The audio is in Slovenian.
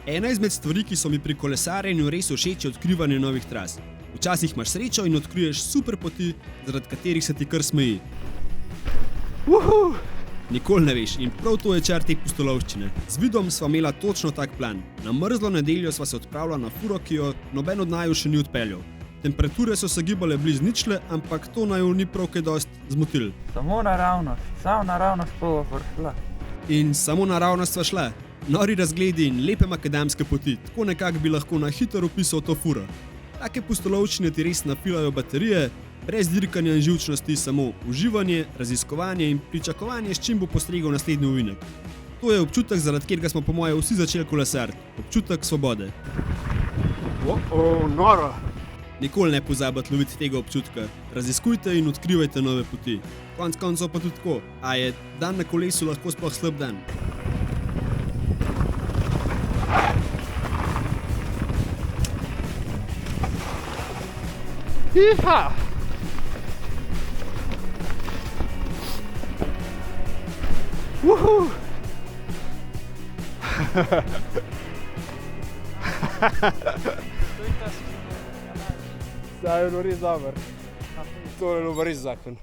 Ena izmed stvari, ki so mi pri kolesarjenju res všeč, je odkrivanje novih tras. Včasih imaš srečo in odkriješ super poti, zaradi katerih se ti kar smeji. Nikoli ne veš in prav to je čar te pustolovščine. Z Vidom sva imela točno tak plan. Na mrzlo nedeljo sva se odpravila na furo, ki jo noben od naju še ni odpeljal. Temperature so se gibale blizu ničle, ampak to naju ni prav kaj dost zmotil. Samo naravnost bova prišla. In samo naravnost sva šla. Nori razgledi in lepe makadamske poti, tako nekako bi lahko na hitro opisal to furo. Take pustolovščine ti res napilajo baterije, brez dirkanja in živčnosti, samo uživanje, raziskovanje in pričakovanje, s čim bo postregel naslednji ovinek. To je občutek, zaradi katerega smo po moje vsi začeli kolesariti. Občutek svobode. Noro! Nikoli ne pozabite loviti tega občutka. Raziskujte in odkrivajte nove poti. Konec koncev pa tudi tako, a je dan na kolesu lahko sploh slab dan. Iha! Zdaj je bilo res dobro. To je bilo res zakon.